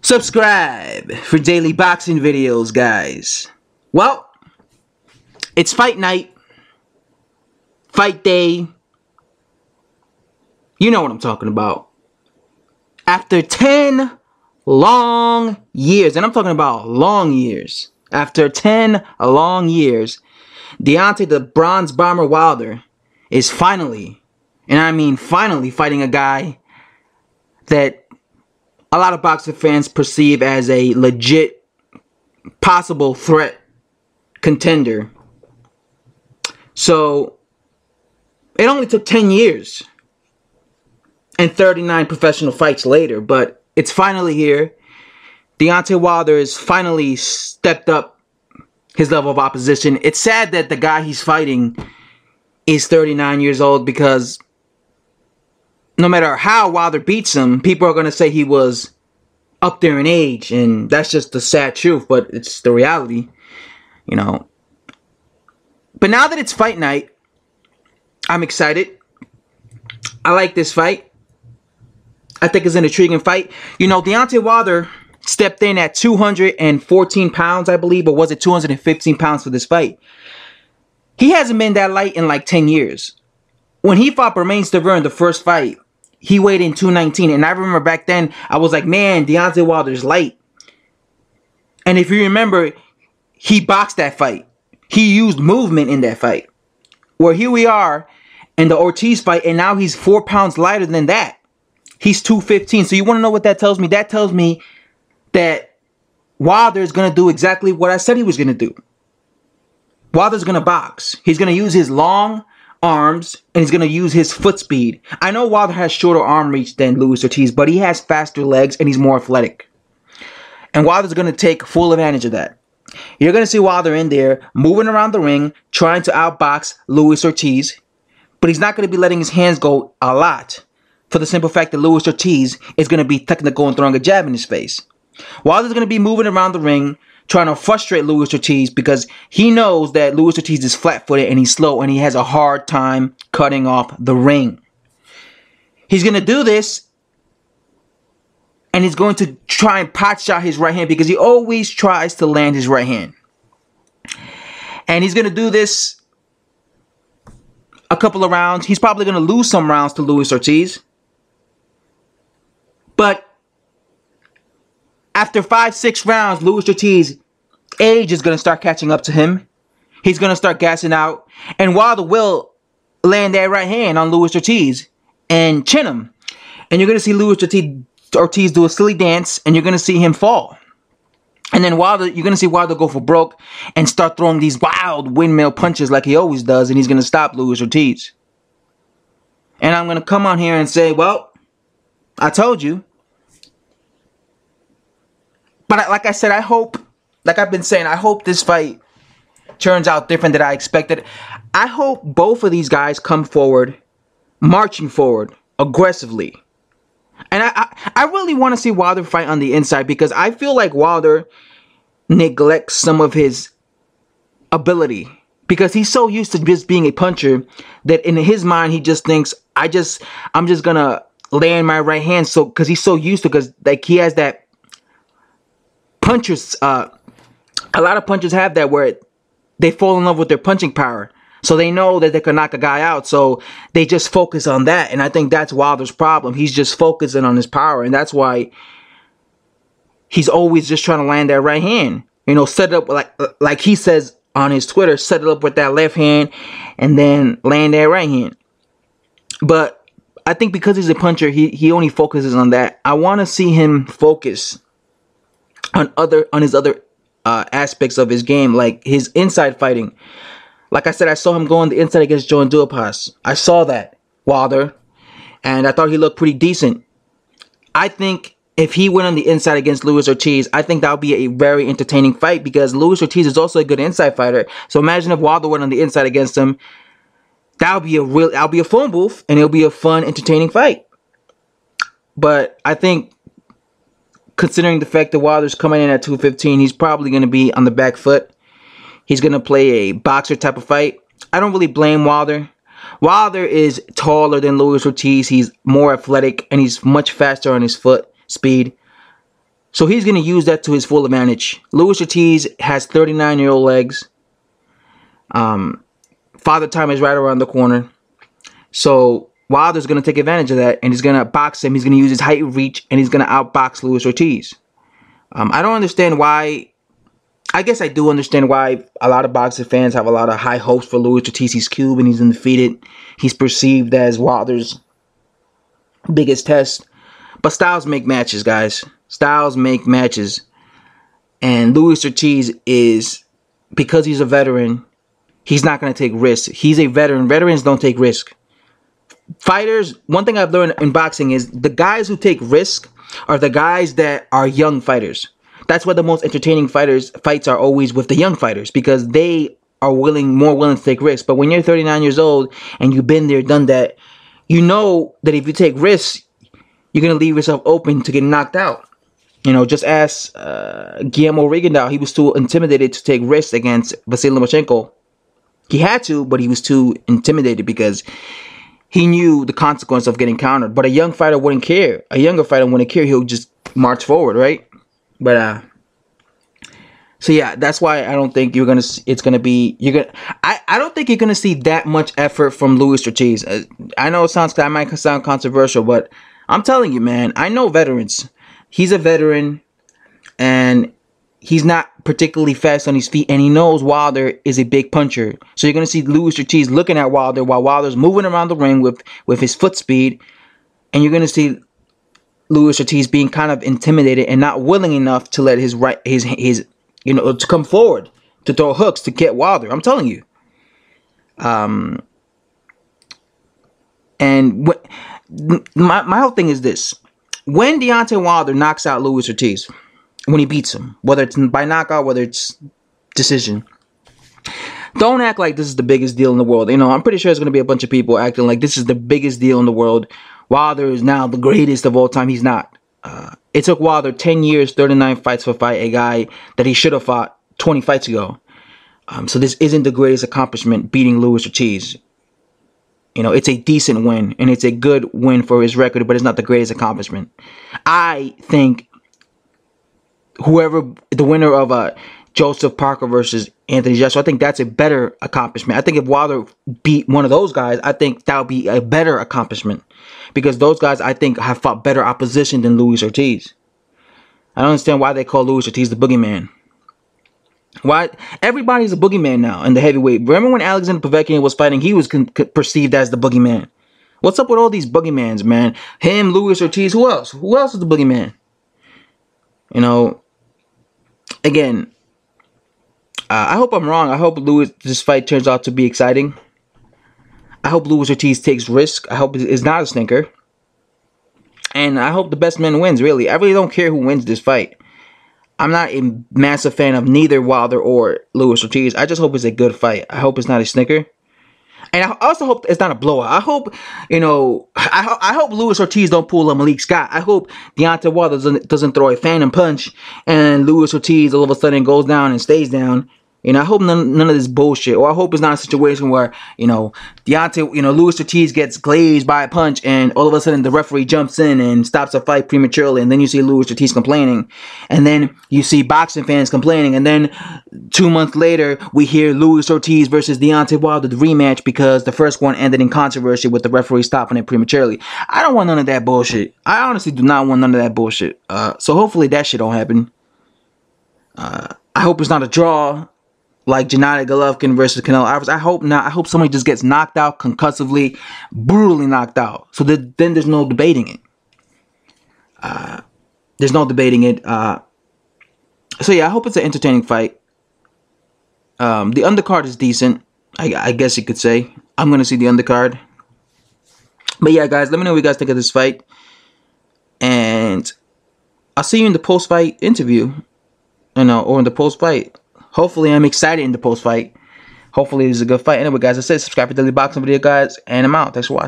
Subscribe for daily boxing videos, guys. Well, it's fight night. Fight day. You know what I'm talking about. After 10 long years, and I'm talking about long years. After 10 long years, Deontay the Bronze Bomber Wilder is finally, and I mean finally, fighting a guy that a lot of boxing fans perceive as a legit, possible threat contender. So, it only took 10 years and 39 professional fights later, but it's finally here. Deontay Wilder has finally stepped up his level of opposition. It's sad that the guy he's fighting is 39 years old, because no matter how Wilder beats him, people are going to say he was up there in age, and that's just the sad truth, but it's the reality, you know. But now that it's fight night, I'm excited. I like this fight. I think it's an intriguing fight. You know, Deontay Wilder stepped in at 214 pounds, I believe, or was it 215 pounds for this fight? He hasn't been that light in like 10 years. When he fought Bermane Stiverne in the first fight, he weighed in 219, and I remember back then, I was like, man, Deontay Wilder's light. And if you remember, he boxed that fight. He used movement in that fight. Where here we are in the Ortiz fight, and now he's 4 pounds lighter than that. He's 215. So you want to know what that tells me? That tells me that Wilder is going to do exactly what I said he was going to do. Wilder's going to box. He's going to use his long arms, and he's going to use his foot speed. I know Wilder has shorter arm reach than Luis Ortiz, but he has faster legs, and he's more athletic. And Wilder's going to take full advantage of that. You're going to see Wilder in there, moving around the ring, trying to outbox Luis Ortiz, but he's not going to be letting his hands go a lot, for the simple fact that Luis Ortiz is going to be technical and throwing a jab in his face. Wilder's going to be moving around the ring, trying to frustrate Luis Ortiz, because he knows that Luis Ortiz is flat-footed and he's slow, and he has a hard time cutting off the ring. He's going to do this, and he's going to try and pot shot his right hand, because he always tries to land his right hand. And he's going to do this a couple of rounds. He's probably going to lose some rounds to Luis Ortiz. But after 5-6 rounds, Luis Ortiz's age is going to start catching up to him. He's going to start gassing out. And Wilder will land that right hand on Luis Ortiz and chin him. And you're going to see Luis Ortiz do a silly dance, and you're going to see him fall. And then Wilder, you're going to see Wilder go for broke and start throwing these wild windmill punches like he always does, and he's going to stop Luis Ortiz. And I'm going to come on here and say, well, I told you. But like I said, I hope, like I've been saying, I hope this fight turns out different than I expected. I hope both of these guys come forward, marching forward, aggressively. And I really want to see Wilder fight on the inside, because I feel like Wilder neglects some of his ability. Because he's so used to just being a puncher that in his mind he just thinks, I'm just going to land my right hand, so because he's so used to, because like he has that punchers, a lot of punchers have that, where they fall in love with their punching power. So they know that they can knock a guy out, so they just focus on that. And I think that's Wilder's problem. He's just focusing on his power, and that's why he's always just trying to land that right hand. You know, set it up like he says on his Twitter, set it up with that left hand and then land that right hand. But I think because he's a puncher, he only focuses on that. I want to see him focus on his other aspects of his game, like his inside fighting. Like I said, I saw him go on the inside against Joan Duhaupas. I saw that, Wilder, and I thought he looked pretty decent. I think if he went on the inside against Luis Ortiz, I think that would be a very entertaining fight, because Luis Ortiz is also a good inside fighter. So imagine if Wilder went on the inside against him. That'll be a phone booth, and it'll be a fun, entertaining fight. But I think, considering the fact that Wilder's coming in at 215, he's probably going to be on the back foot. He's going to play a boxer type of fight. I don't really blame Wilder. Wilder is taller than Luis Ortiz. He's more athletic, and he's much faster on his foot speed. So he's going to use that to his full advantage. Luis Ortiz has 39-year-old legs. Father time is right around the corner. So Wilder's going to take advantage of that, and he's going to box him. He's going to use his height and reach, and he's going to outbox Luis Ortiz. I don't understand why. I guess I do understand why a lot of boxing fans have a lot of high hopes for Luis Ortiz. He's Cuban. He's undefeated. He's perceived as Wilder's biggest test. But styles make matches, guys. Styles make matches. And Luis Ortiz is, because he's a veteran, he's not going to take risks. He's a veteran. Veterans don't take risks. Fighters, one thing I've learned in boxing is the guys who take risks are the guys that are young fighters. That's why the most entertaining fights are always with the young fighters, because they are more willing to take risks. But when you're 39 years old and you've been there, done that, you know that if you take risks, you're going to leave yourself open to get knocked out. You know, just ask Guillermo Rigondeaux. He was too intimidated to take risks against Vasily Lomachenko. He had to, but he was too intimidated because he knew the consequence of getting countered. But a young fighter wouldn't care. A younger fighter wouldn't care. He'll just march forward, right? But so yeah, that's why I don't think I don't think you're gonna see that much effort from Luis Ortiz. I know it might sound controversial, but I'm telling you, man, I know veterans. He's a veteran, and he's not particularly fast on his feet, and he knows Wilder is a big puncher. So you're gonna see Luis Ortiz looking at Wilder while Wilder's moving around the ring with his foot speed, and you're gonna see Luis Ortiz being kind of intimidated and not willing enough to let his to come forward to throw hooks to get Wilder. I'm telling you. And my whole thing is this: when Deontay Wilder knocks out Luis Ortiz, when he beats him, whether it's by knockout, whether it's decision, don't act like this is the biggest deal in the world. You know, I'm pretty sure there's going to be a bunch of people acting like this is the biggest deal in the world. Wilder is now the greatest of all time. He's not. It took Wilder 10 years, 39 fights to fight a guy that he should have fought 20 fights ago. So this isn't the greatest accomplishment, beating Luis Ortiz. You know, it's a decent win, and it's a good win for his record, but it's not the greatest accomplishment. I think the winner of Joseph Parker versus Anthony Joshua, I think that's a better accomplishment. I think if Wilder beat one of those guys, I think that would be a better accomplishment. Because those guys, I think, have fought better opposition than Luis Ortiz. I don't understand why they call Luis Ortiz the boogeyman. Why? Everybody's a boogeyman now in the heavyweight. Remember when Alexander Povetkin was fighting, he was perceived as the boogeyman. What's up with all these boogeymans, man? Him, Luis Ortiz, who else? Who else is the boogeyman? You know, again, I hope I'm wrong. I hope this fight turns out to be exciting. I hope Luis Ortiz takes risk. I hope it's not a stinker. And I hope the best man wins, really. I really don't care who wins this fight. I'm not a massive fan of neither Wilder or Luis Ortiz. I just hope it's a good fight. I hope it's not a stinker. And I also hope it's not a blowout. I hope, I hope Luis Ortiz don't pull a Malik Scott. I hope Deontay Wilder doesn't throw a phantom punch and Luis Ortiz all of a sudden goes down and stays down. You know, I hope none of this bullshit. Or I hope it's not a situation where, Luis Ortiz gets glazed by a punch and all of a sudden the referee jumps in and stops the fight prematurely. And then you see Luis Ortiz complaining. And then you see boxing fans complaining. And then 2 months later, we hear Luis Ortiz versus Deontay Wilder, the rematch, because the first one ended in controversy with the referee stopping it prematurely. I don't want none of that bullshit. I honestly do not want none of that bullshit. So hopefully that shit don't happen. I hope it's not a draw, like Gennady Golovkin versus Canelo Alvarez. I hope not. I hope somebody just gets knocked out concussively, brutally knocked out. So then there's no debating it. There's no debating it. So yeah, I hope it's an entertaining fight. The undercard is decent, I guess you could say. I'm going to see the undercard. But yeah, guys, let me know what you guys think of this fight. And I'll see you in the post-fight interview. Or in the post-fight. Hopefully, I'm excited in the post-fight. Hopefully, it's a good fight. Anyway, guys, I said subscribe to Daily Boxing Video, guys. And I'm out. Thanks for watching.